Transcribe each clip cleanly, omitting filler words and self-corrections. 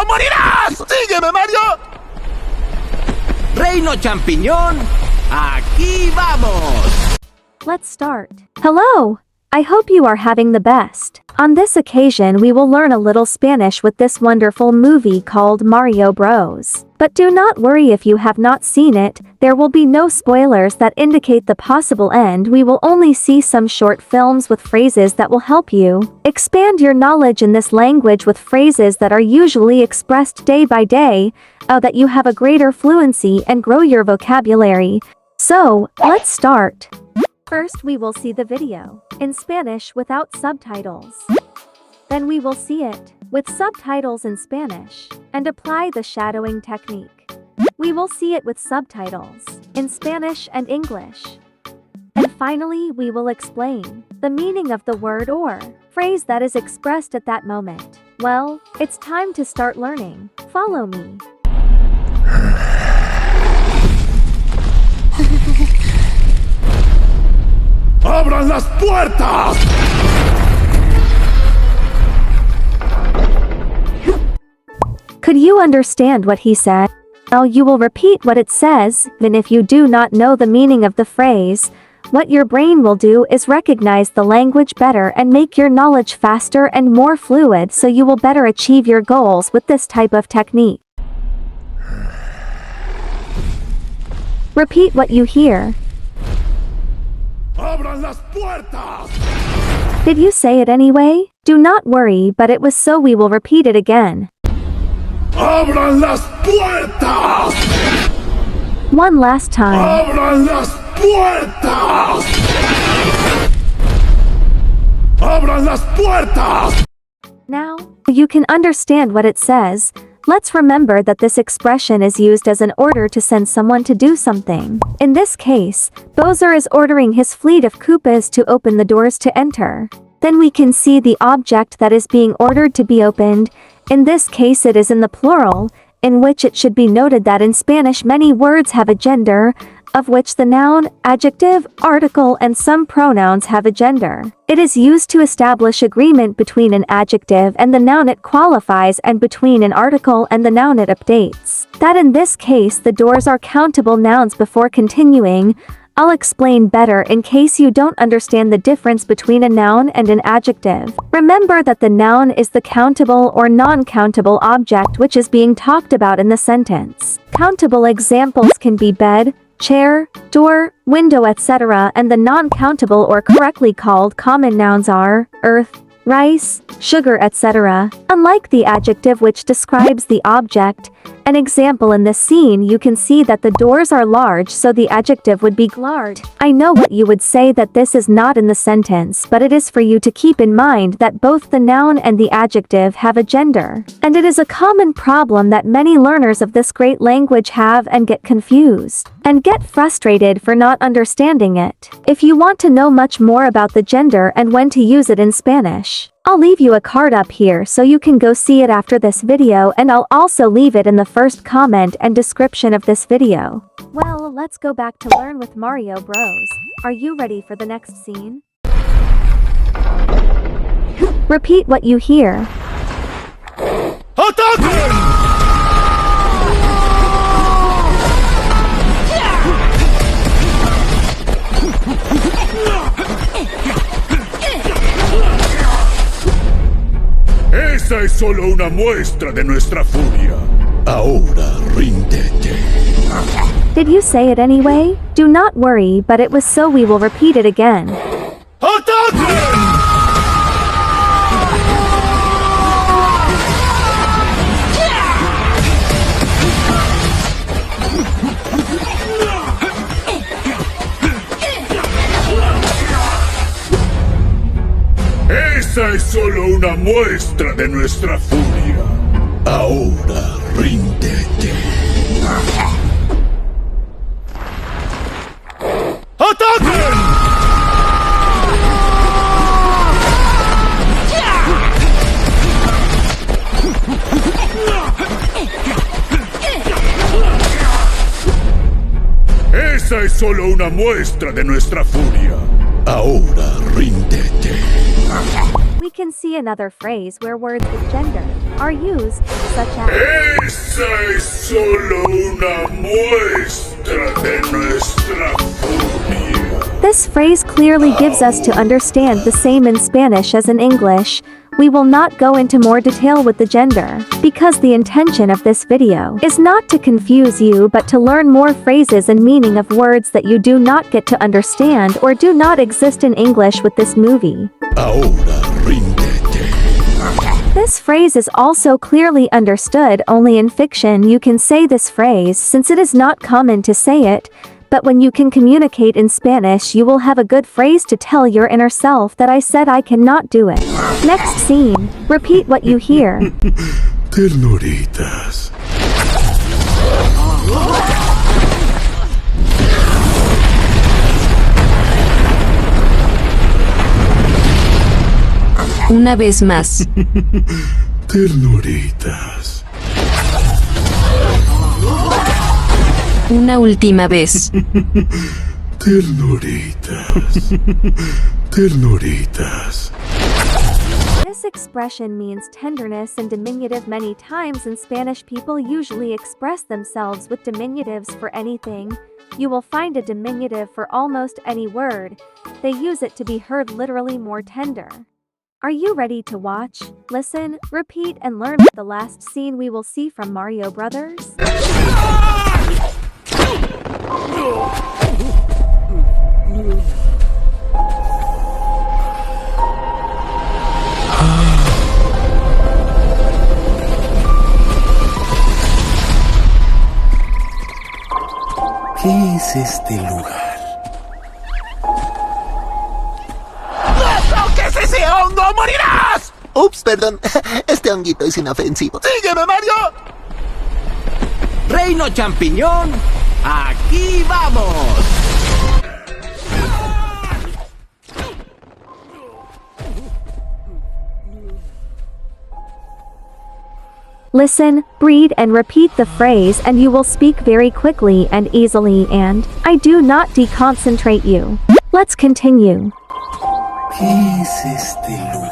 morirás! ¡Sígueme, Mario! Reino Champiñón, aquí vamos! Let's start. Hello! I hope you are having the best. On this occasion we will learn a little Spanish with this wonderful movie called Mario Bros. But do not worry if you have not seen it, there will be no spoilers that indicate the possible end. We will only see some short films with phrases that will help you expand your knowledge in this language with phrases that are usually expressed day by day, that you have a greater fluency and grow your vocabulary. So, let's start. First we will see the video in Spanish without subtitles. Then we will see it with subtitles in Spanish and apply the shadowing technique. We will see it with subtitles in Spanish and English. And finally we will explain the meaning of the word or phrase that is expressed at that moment. Well, it's time to start learning. Follow me. ¡Abran las puertas! Could you understand what he said? Now you will repeat what it says, then if you do not know the meaning of the phrase, what your brain will do is recognize the language better and make your knowledge faster and more fluid, so you will better achieve your goals with this type of technique. Repeat what you hear. ¡Abran las puertas! Did you say it anyway? Do not worry, but it was so we will repeat it again. ¡Abran las puertas! One last time. ¡Abran las puertas! ¡Abran las puertas! Now, you can understand what it says. Let's remember that this expression is used as an order to send someone to do something. In this case, Bowser is ordering his fleet of Koopas to open the doors to enter. Then we can see the object that is being ordered to be opened. In this case it is in the plural, in which it should be noted that in Spanish many words have a gender, of which the noun, adjective, article and some pronouns have a gender. It is used to establish agreement between an adjective and the noun it qualifies and between an article and the noun it updates. That in this case the doors are countable nouns. Before continuing, I'll explain better in case you don't understand the difference between a noun and an adjective. Remember that the noun is the countable or non-countable object which is being talked about in the sentence. Countable examples can be bed, chair, door, window, etc., and the non-countable or correctly called common nouns are earth, rice, sugar, etc. Unlike the adjective which describes the object, an example in this scene you can see that the doors are large, so the adjective would be glard. I know what you would say, that this is not in the sentence, but it is for you to keep in mind that both the noun and the adjective have a gender. And it is a common problem that many learners of this great language have and get confused and get frustrated for not understanding it. If you want to know much more about the gender and when to use it in Spanish, I'll leave you a card up here so you can go see it after this video, and I'll also leave it in the first comment and description of this video. Well, let's go back to learn with Mario Bros. Are you ready for the next scene? Repeat what you hear. ¡Ataquen! Esa es solo una muestra de nuestra furia. Ahora ríndete. Did you say it anyway? Do not worry, but it was so we will repeat it again. ¡Ataquen! Esa es solo una muestra de nuestra furia. Ahora ríndete. ¡Ataquen! Esa es solo una muestra de nuestra furia. Ahora ríndete. We can see another phrase where words with gender are used, such as Esa es solo una muestra de nuestra furia. This phrase clearly gives us to understand the same in Spanish as in English. We will not go into more detail with the gender, because the intention of this video is not to confuse you but to learn more phrases and meaning of words that you do not get to understand or do not exist in English with this movie. Ahora ríndete. This phrase is also clearly understood only in fiction. You can say this phrase since it is not common to say it, but when you can communicate in Spanish you will have a good phrase to tell your inner self that I said I cannot do it. Next scene, repeat what you hear. Ternuritas. Una vez más. Ternuritas. Una última vez. Ternuritas. Ternuritas. This expression means tenderness and diminutive. Many times in Spanish people usually express themselves with diminutives for anything. You will find a diminutive for almost any word. They use it to be heard literally more tender. Are you ready to watch, listen, repeat and learn the last scene we will see from Mario Brothers? ¿Qué es este lugar? ¡No morirás! Ups, perdón. Este honguito es inofensivo. ¡Sígueme, Mario! Reino Champiñón, aquí vamos. Listen, read and repeat the phrase and you will speak very quickly and easily and I do not deconcentrate you. Let's continue. ¿Qué es este lugar?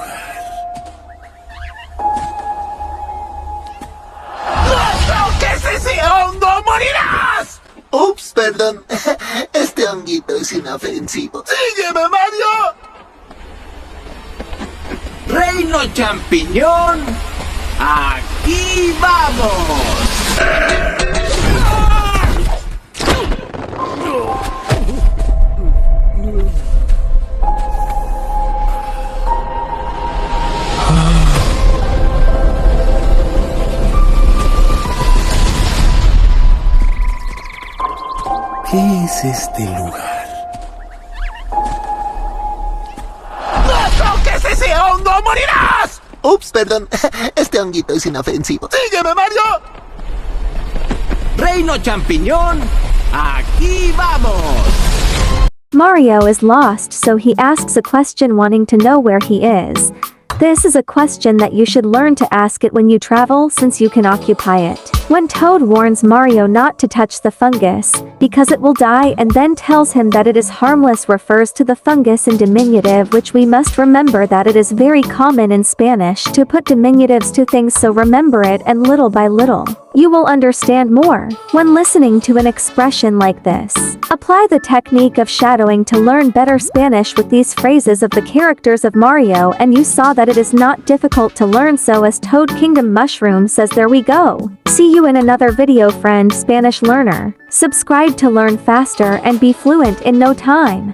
¡No toques ese hongo! ¡Morirás! Ups, perdón. Este honguito es inofensivo. ¡Sígueme, Mario! Reino Champiñón, aquí vamos. ¿Qué es este lugar? ¡No toques ese hongo! ¡Morirás! Ups, perdón. Este honguito es inofensivo. ¡Sígueme, Mario! Reino Champiñón, aquí vamos. Mario is lost, so he asks a question wanting to know where he is. This is a question that you should learn to ask it when you travel since you can occupy it. When Toad warns Mario not to touch the fungus, because it will die and then tells him that it is harmless refers to the fungus in diminutive, which we must remember that it is very common in Spanish to put diminutives to things, so remember it and little by little, you will understand more when listening to an expression like this. Apply the technique of shadowing to learn better Spanish with these phrases of the characters of Mario and you saw that it is not difficult to learn, so as Toad Kingdom Mushroom says, there we go. See you in another video, friend Spanish learner. Subscribe to learn faster and be fluent in no time.